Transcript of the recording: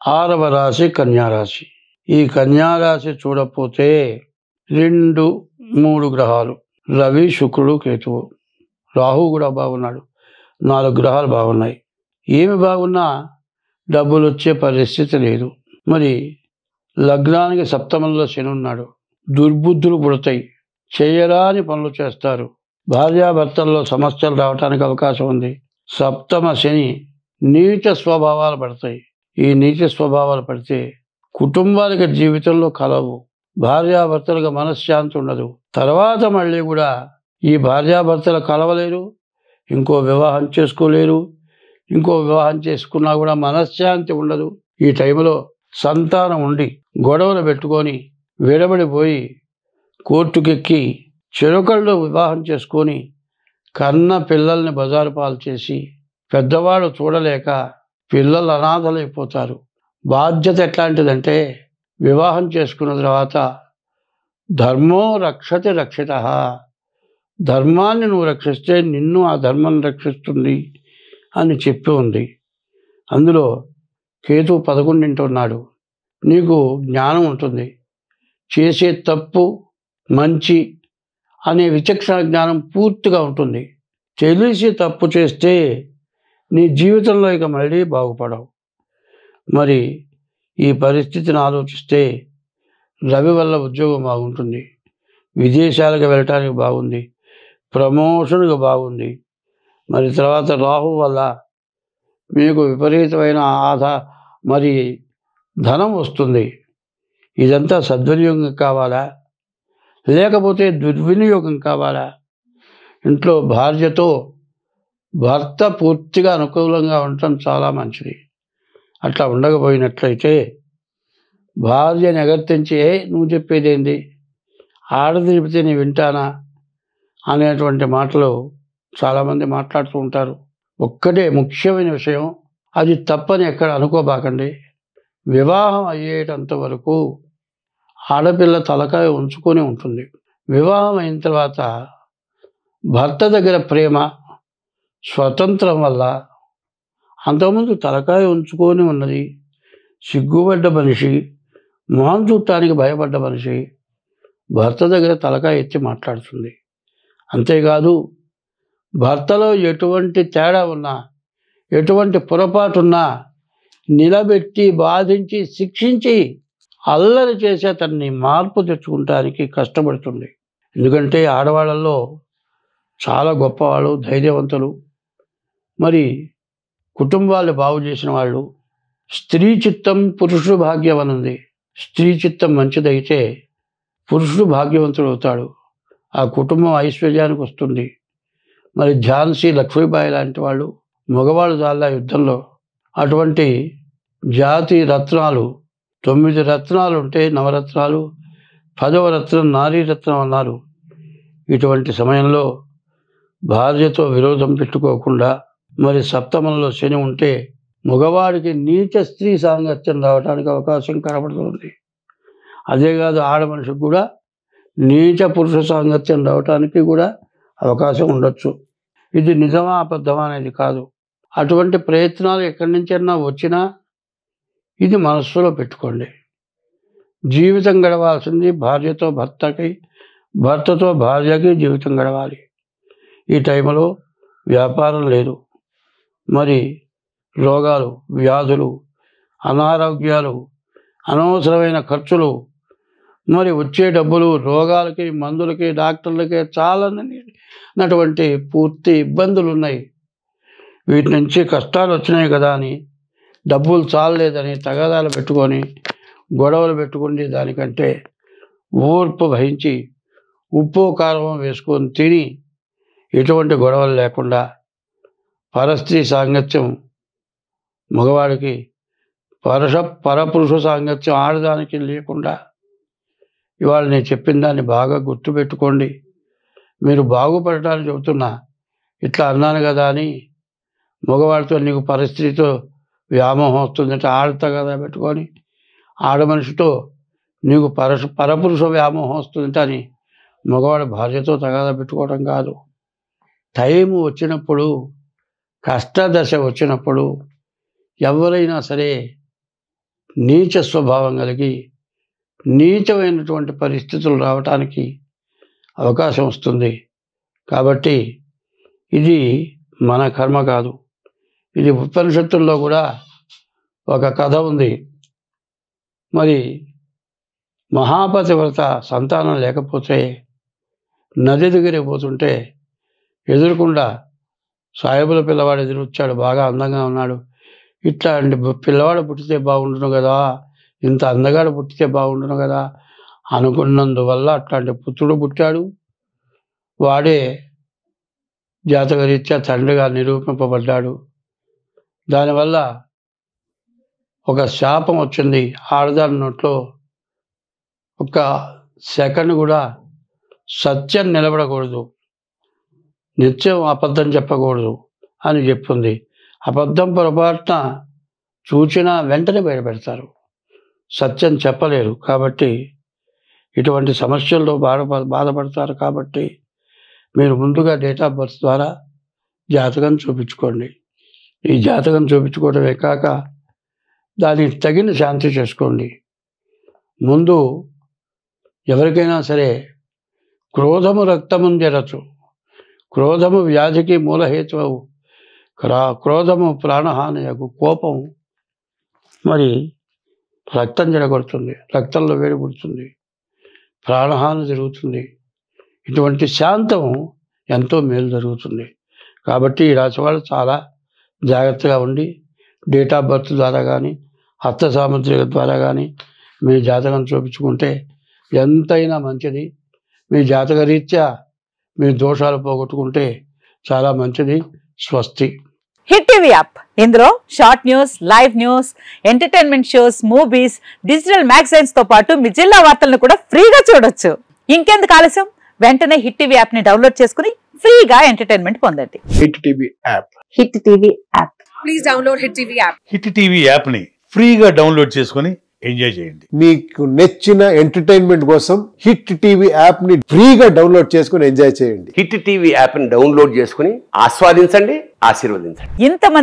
ఆరవ రాశి కన్యారాశి. ఈ కన్యారాశి చూడకపోతే 2, 3 గ్రహాలు, రవి, శుక్రుడు, కేతువు, రాహు కూడా బాగున్నాడు. 4 గ్రహాలు బాగున్నాయి. ఏమి బాగున్నా డబ్బులు వచ్చే పరిస్థితి లేదు. మరి లగ్నానికి సప్తమంలో శని ఉన్నాడు. దుర్బుద్ధులు పుడతాయి, చేయరాని పనులు చేస్తారు. భార్యాభర్తల్లో సమస్యలు రావడానికి అవకాశం ఉంది. సప్తమ శని నీచ స్వభావాలు పడతాయి. ఈ నీచ స్వభావాలు పడితే కుటుంబానికి జీవితంలో కలవు. భార్యాభర్తలకు మనశ్శాంతి ఉండదు. తర్వాత మళ్ళీ కూడా ఈ భార్యాభర్తలు కలవలేరు, ఇంకో వివాహం చేసుకోలేరు. ఇంకో వివాహం చేసుకున్నా కూడా మనశ్శాంతి ఉండదు. ఈ టైంలో సంతానం ఉండి గొడవలు పెట్టుకొని విడబడిపోయి కోర్టుకెక్కి చెరుకళ్ళు వివాహం చేసుకొని కన్న పిల్లల్ని బజారు పాలు చేసి పెద్దవాళ్ళు చూడలేక పిల్లలు అనాథలైపోతారు. బాధ్యత ఎట్లాంటిదంటే వివాహం చేసుకున్న తర్వాత ధర్మో రక్షతి రక్షిత, ధర్మాన్ని నువ్వు రక్షిస్తే నిన్ను ఆ ధర్మం రక్షిస్తుంది అని చెప్పి ఉంది. అందులో కేతు 11 ఉన్నాడు. నీకు జ్ఞానం ఉంటుంది. చేసే తప్పు మంచి అనే విచక్షణ జ్ఞానం పూర్తిగా ఉంటుంది. తెలిసి తప్పు చేస్తే నీ జీవితంలో ఇక మళ్ళీ బాగుపడవు. మరి ఈ పరిస్థితిని ఆలోచిస్తే రవి వల్ల ఉద్యోగం బాగుంటుంది, విదేశాలకు వెళ్ళటానికి బాగుంది, ప్రమోషన్కి బాగుంది. మరి తర్వాత రాహు వల్ల మీకు విపరీతమైన మరి ధనం వస్తుంది. ఇదంతా సద్వినియోగం కావాలా లేకపోతే దుర్వినియోగం కావాలా? ఇంట్లో భార్యతో భర్త పూర్తిగా అనుకూలంగా ఉండటం చాలా మంచిది. అట్లా ఉండకపోయినట్లయితే భార్యని ఎగర్తించి నువ్వు చెప్పేదేంది, ఆడది చెబితే నేను వింటానా అనేటువంటి మాటలు చాలామంది మాట్లాడుతూ ఉంటారు. ఒక్కటే ముఖ్యమైన విషయం, అది తప్పని ఎక్కడ అనుకోబాకండి. వివాహం అయ్యేటంత వరకు ఆడపిల్ల తలకాయ ఉంచుకొని ఉంటుంది. వివాహం అయిన తర్వాత భర్త దగ్గర ప్రేమ స్వతంత్రం వల్ల అంతకుముందు తలకాయ ఉంచుకొని ఉన్నది సిగ్గుపడ్డ మనిషి, మొహం చూడటానికి భయపడ్డ మనిషి భర్త దగ్గర తలకాయ ఎత్తి మాట్లాడుతుంది. అంతేకాదు భర్తలో ఎటువంటి తేడా ఉన్నా, ఎటువంటి పొరపాటున్నా నిలబెట్టి బాధించి శిక్షించి అల్లరి చేసి అతన్ని మార్పు తెచ్చుకుంటానికి కష్టపడుతుంది. ఎందుకంటే ఆడవాళ్ళల్లో చాలా గొప్పవాళ్ళు, ధైర్యవంతులు, మరి కుటుంబాలు బాగు చేసిన వాళ్ళు. స్త్రీ చిత్తం పురుషుడు భాగ్యం అనుంది. స్త్రీ చిత్తం మంచిదైతే పురుషుడు భాగ్యవంతుడు అవుతాడు, ఆ కుటుంబం ఐశ్వర్యానికి వస్తుంది. మరి ఝాన్సీ లక్ష్మీబాయి లాంటి వాళ్ళు మగవాళ్ళు చాలా యుద్ధంలో. అటువంటి జాతి రత్నాలు 9 రత్నాలు ఉంటే నవరత్నాలు, 10వ రత్నం నారీరత్నం అన్నారు. ఇటువంటి సమయంలో భార్యతో విరోధం పెట్టుకోకుండా, మరి సప్తమంలో శని ఉంటే మగవాడికి నీచ స్త్రీ సాంగత్యం రావడానికి అవకాశం కనబడుతుంది. అదే కాదు ఆడ మనిషికి కూడా నీచ పురుష సాంగత్యం రావటానికి కూడా అవకాశం ఉండొచ్చు. ఇది నిజమా అబద్ధమా అనేది కాదు. అటువంటి ప్రయత్నాలు ఎక్కడి నుంచైనా వచ్చినా ఇది మనస్సులో పెట్టుకోండి. జీవితం గడవాల్సింది భార్యతో భర్తకి, భర్తతో భార్యకి జీవితం గడవాలి. ఈ టైంలో వ్యాపారం లేదు. మరి రోగాలు, వ్యాధులు, అనారోగ్యాలు, అనవసరమైన ఖర్చులు, మరి వచ్చే డబ్బులు రోగాలకి, మందులకి, డాక్టర్లకి చాలనటువంటి పూర్తి ఇబ్బందులు ఉన్నాయి. వీటి నుంచి కష్టాలు వచ్చినాయి కదా అని, డబ్బులు చాలలేదని తగాదాలు పెట్టుకొని గొడవలు పెట్టుకుని దానికంటే ఓర్పు వహించి ఉప్పు కారం వేసుకొని తిని ఎటువంటి గొడవలు లేకుండా పరస్త్రీ సాంగత్యం మగవాడికి, పరపురుష సాంగత్యం ఆడదానికి లేకుండా ఇవాళ నేను చెప్పిన దాన్ని బాగా గుర్తుపెట్టుకోండి. మీరు బాగుపడటానికి చెబుతున్నా. ఇట్లా అన్నాను కదా అని మగవాడితో నీకు పరిస్థితితో వ్యామోహం వస్తుందంటే ఆడతా కదా పెట్టుకొని, ఆడ మనిషితో నీకు పరపురుష వ్యామోహం వస్తుందంటే అని మగవాడు భార్యతో తగాదా పెట్టుకోవడం కాదు. టైము వచ్చినప్పుడు, కష్టదశ వచ్చినప్పుడు ఎవరైనా సరే నీచ స్వభావం కలిగి నీచమైనటువంటి పరిస్థితులు రావటానికి అవకాశం వస్తుంది. కాబట్టి ఇది మన కర్మ కాదు. ఇది ఉపనిషత్తుల్లో కూడా ఒక కథ ఉంది. మరి మహాపతివ్రత సంతానం లేకపోతే నది దగ్గరికి పోతుంటే ఎదురుకుండా సాయిబుల పిల్లవాడు ఎదురొచ్చాడు, బాగా అందంగా ఉన్నాడు. ఇట్లా అండి పిల్లవాడు పుట్టితే బాగుండును కదా, ఇంత అందగాడు పుట్టితే బాగుండును కదా అనుకున్నందువల్ల అట్లాంటి పుత్రుడు పుట్టాడు. వాడే జాతకరీత్యా తండ్రిగా నిరూపింపబడ్డాడు. దానివల్ల ఒక శాపం వచ్చింది. ఆడదాని నోట్లో ఒక సెకండ్ కూడా సత్యం నిలబడకూడదు, నిత్యం అబద్ధం చెప్పకూడదు అని చెప్పింది. అబద్ధం పొరపాటున చూచినా వెంటనే బయటపెడతారు, సత్యం చెప్పలేరు. కాబట్టి ఇటువంటి సమస్యల్లో బాధపడతారు. కాబట్టి మీరు ముందుగా డేట్ ఆఫ్ బర్త్ ద్వారా జాతకం చూపించుకోండి. ఈ జాతకం చూపించుకోవడమే కాక దానికి తగిన శాంతి చేసుకోండి. ముందు ఎవరికైనా సరే క్రోధము రక్తముంజరచు, క్రోధము వ్యాధికి మూలహేతువు, క్రోధము ప్రాణహానియకు, కోపం మరి రక్తం జరగొడుతుంది, రక్తంలో వేడి పుడుతుంది, ప్రాణహాని జరుగుతుంది. ఇటువంటి శాంతం ఎంతో మేలు జరుగుతుంది. కాబట్టి ఈ రాశి వాళ్ళు చాలా జాగ్రత్తగా ఉండి డేట్ ఆఫ్ బర్త్ ద్వారా కానీ హస్త సాముద్రిక ద్వారా కానీ మీ జాతకం చూపించుకుంటే ఎంతైనా మంచిది. మీ జాతక రీత్యా మీ దోషాలు పోగొట్టుకుంటే చాలా మంచిది. స్వస్తి. హిట్ టీవీ యాప్, ఇందులో short news, live news, entertainment shows, movies, digital magazines తో పాటు మీ జిల్లా వార్తలను కూడా ఫ్రీగా చూడొచ్చు. ఇంకెందుకు ఆలస్యం, వెంటనే హిట్ టీవీ యాప్ ని డౌన్లోడ్ చేసుకుని ఫ్రీగా ఎంటర్టైన్మెంట్ పొందండి. Hit TV app. Hit TV app. Please download hit TV app. Hit TV app ని ఫ్రీగా డౌన్లోడ్ చేసుకుని ఎంజాయ్ చేయండి. మీకు నచ్చిన ఎంటర్టైన్మెంట్ కోసం హిట్ టీవీ యాప్ ని ఫ్రీగా డౌన్లోడ్ చేసుకుని ఎంజాయ్ చేయండి. హిట్ టీవీ యాప్ ని డౌన్లోడ్ చేసుకుని ఆస్వాదించండి, ఆశీర్వదించండి. ఇంతమంది